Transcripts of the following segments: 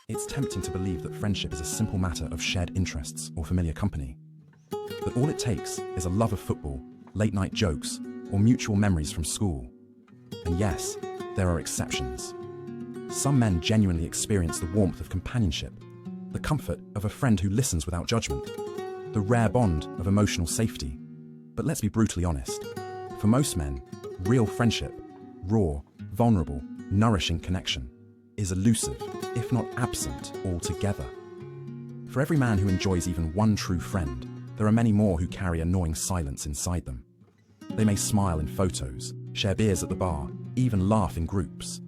It's tempting to believe that friendship is a simple matter of shared interests or familiar company. That all it takes is a love of football, late-night jokes, or mutual memories from school. And yes, there are exceptions. Some men genuinely experience the warmth of companionship, the comfort of a friend who listens without judgment, the rare bond of emotional safety. But let's be brutally honest. For most men, real friendship, raw, vulnerable, nourishing connection, is elusive, if not absent altogether. For every man who enjoys even one true friend, there are many more who carry annoying silence inside them. They may smile in photos, share beers at the bar, even laugh in groups,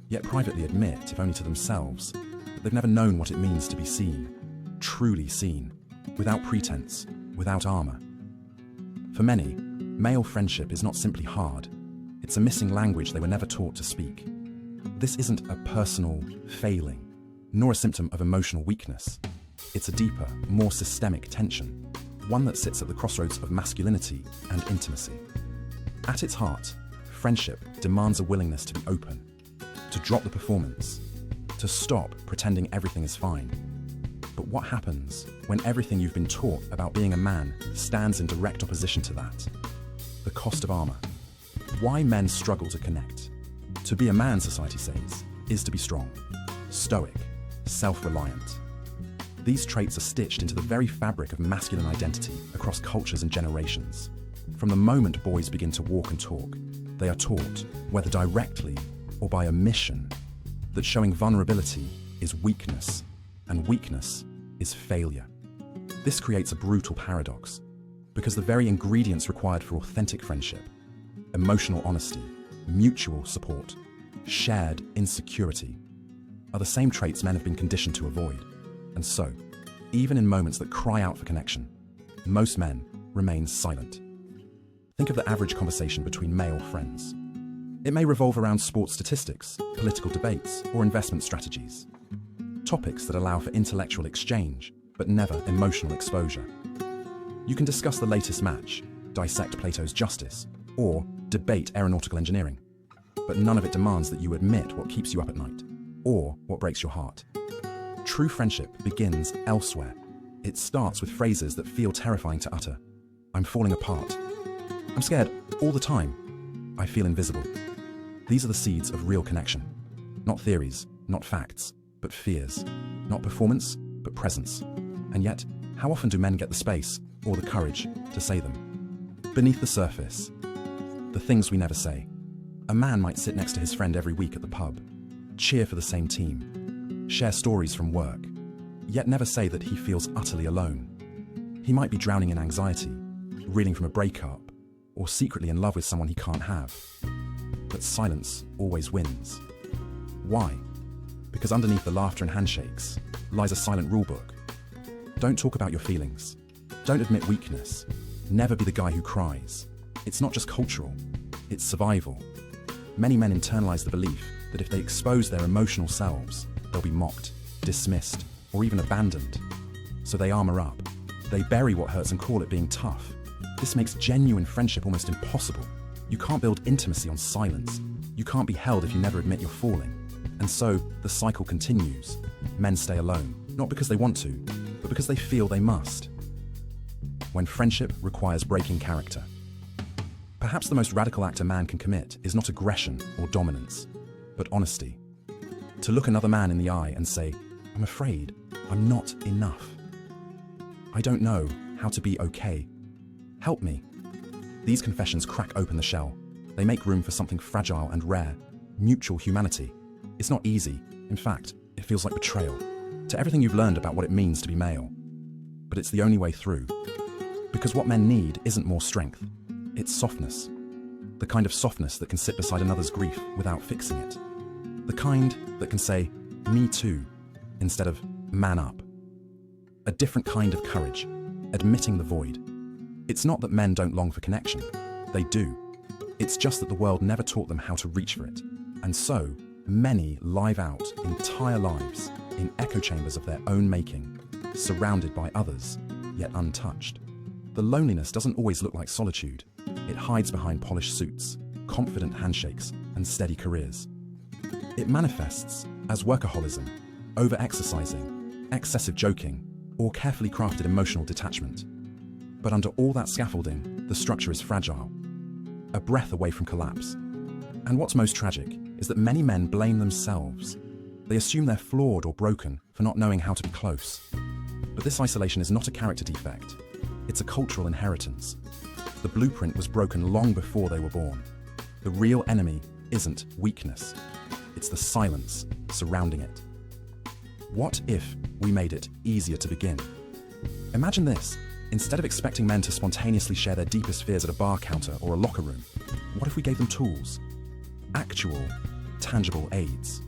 yet privately admit, if only to themselves, that they've never known what it means to be seen, truly seen, without pretense, without armor. For many, male friendship is not simply hard, it's a missing language they were never taught to speak. This isn't a personal failing, nor a symptom of emotional weakness. It's a deeper, more systemic tension, one that sits at the crossroads of masculinity and intimacy. At its heart, friendship demands a willingness to be open, to drop the performance, to stop pretending everything is fine. But what happens when everything you've been taught about being a man stands in direct opposition to that? The cost of armor. Why men struggle to connect. To be a man, society says, is to be strong, stoic, self-reliant. These traits are stitched into the very fabric of masculine identity across cultures and generations. From the moment boys begin to walk and talk, they are taught, whether directly or by omission, that showing vulnerability is weakness, and weakness is failure. This creates a brutal paradox, because the very ingredients required for authentic friendship, emotional honesty, mutual support, shared insecurity, are the same traits men have been conditioned to avoid. And so, even in moments that cry out for connection, most men remain silent. Think of the average conversation between male friends. It may revolve around sports statistics, political debates, or investment strategies. Topics that allow for intellectual exchange, but never emotional exposure. You can discuss the latest match, dissect Plato's justice, or debate aeronautical engineering. But none of it demands that you admit what keeps you up at night, or what breaks your heart. True friendship begins elsewhere. It starts with phrases that feel terrifying to utter. I'm falling apart. I'm scared all the time. I feel invisible. These are the seeds of real connection. Not theories, not facts, but fears. Not performance, but presence. And yet, how often do men get the space, or the courage, to say them? Beneath the surface, the things we never say. A man might sit next to his friend every week at the pub, cheer for the same team, share stories from work, yet never say that he feels utterly alone. He might be drowning in anxiety, reeling from a breakup, or secretly in love with someone he can't have. But silence always wins. Why? Because underneath the laughter and handshakes lies a silent rulebook. Don't talk about your feelings. Don't admit weakness. Never be the guy who cries. It's not just cultural, it's survival. Many men internalize the belief that if they expose their emotional selves, they'll be mocked, dismissed, or even abandoned. So they armor up. They bury what hurts and call it being tough. This makes genuine friendship almost impossible. You can't build intimacy on silence. You can't be held if you never admit you're falling. And so the cycle continues. Men stay alone, not because they want to, but because they feel they must. When friendship requires breaking character. Perhaps the most radical act a man can commit is not aggression or dominance, but honesty. To look another man in the eye and say, I'm afraid I'm not enough. I don't know how to be okay. Help me. These confessions crack open the shell. They make room for something fragile and rare, mutual humanity. It's not easy. In fact, it feels like betrayal to everything you've learned about what it means to be male. But it's the only way through. Because what men need isn't more strength. It's softness. The kind of softness that can sit beside another's grief without fixing it. The kind that can say, me too, instead of man up. A different kind of courage, admitting the void. It's not that men don't long for connection. They do. It's just that the world never taught them how to reach for it. And so, many live out entire lives in echo chambers of their own making, surrounded by others, yet untouched. The loneliness doesn't always look like solitude. It hides behind polished suits, confident handshakes, and steady careers. It manifests as workaholism, over-exercising, excessive joking, or carefully crafted emotional detachment. But under all that scaffolding, the structure is fragile, a breath away from collapse. And what's most tragic is that many men blame themselves. They assume they're flawed or broken for not knowing how to be close. But this isolation is not a character defect. It's a cultural inheritance. The blueprint was broken long before they were born. The real enemy isn't weakness. It's the silence surrounding it. What if we made it easier to begin? Imagine this. Instead of expecting men to spontaneously share their deepest fears at a bar counter or a locker room, what if we gave them tools? Actual, tangible aids.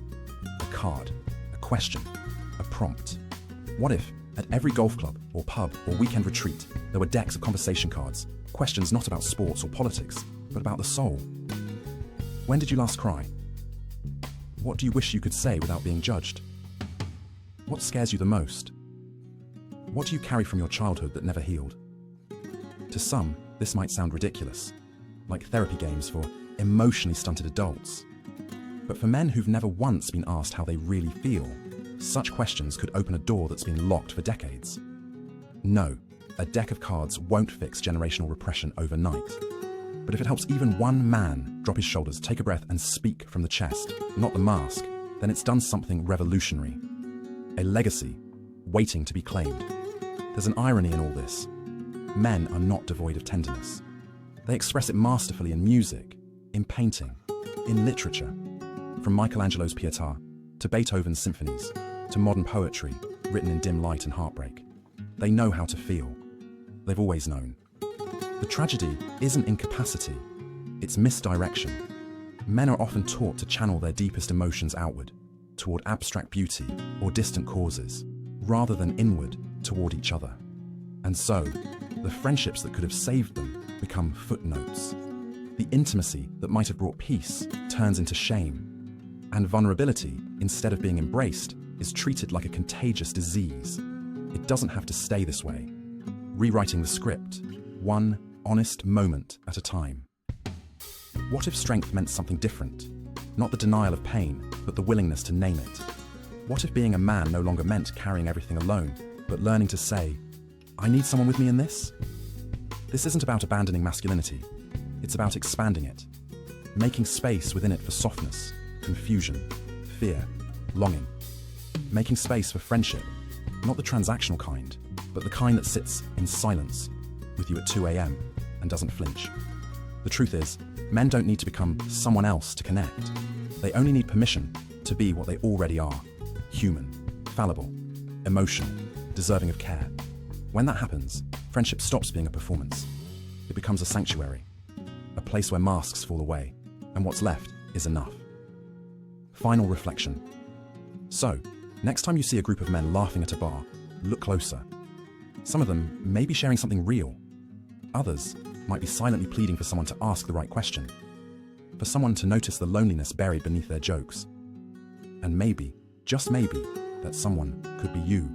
A card, a question, a prompt. What if, at every golf club or pub or weekend retreat, there were decks of conversation cards, questions not about sports or politics, but about the soul? When did you last cry? What do you wish you could say without being judged? What scares you the most? What do you carry from your childhood that never healed? To some, this might sound ridiculous, like therapy games for emotionally stunted adults. But for men who've never once been asked how they really feel, such questions could open a door that's been locked for decades. No, a deck of cards won't fix generational repression overnight. But if it helps even one man drop his shoulders, take a breath, and speak from the chest, not the mask, then it's done something revolutionary. A legacy waiting to be claimed. There's an irony in all this. Men are not devoid of tenderness. They express it masterfully in music, in painting, in literature. From Michelangelo's Pietà to Beethoven's symphonies, to modern poetry written in dim light and heartbreak. They know how to feel. They've always known. The tragedy isn't incapacity, it's misdirection. Men are often taught to channel their deepest emotions outward, toward abstract beauty or distant causes, rather than inward toward each other. And so, the friendships that could have saved them become footnotes. The intimacy that might have brought peace turns into shame. And vulnerability, instead of being embraced, is treated like a contagious disease. It doesn't have to stay this way. Rewriting the script, one honest moment at a time. What if strength meant something different? Not the denial of pain, but the willingness to name it. What if being a man no longer meant carrying everything alone, but learning to say, I need someone with me in this? This isn't about abandoning masculinity. It's about expanding it, making space within it for softness, confusion, fear, longing. Making space for friendship, not the transactional kind, but the kind that sits in silence with you at 2 a.m. and doesn't flinch. The truth is, men don't need to become someone else to connect. They only need permission to be what they already are: human, fallible, emotional, deserving of care. When that happens, friendship stops being a performance. It becomes a sanctuary, a place where masks fall away, and what's left is enough. Final reflection. So, next time you see a group of men laughing at a bar, look closer. Some of them may be sharing something real. Others might be silently pleading for someone to ask the right question, for someone to notice the loneliness buried beneath their jokes. And maybe, just maybe, that someone could be you.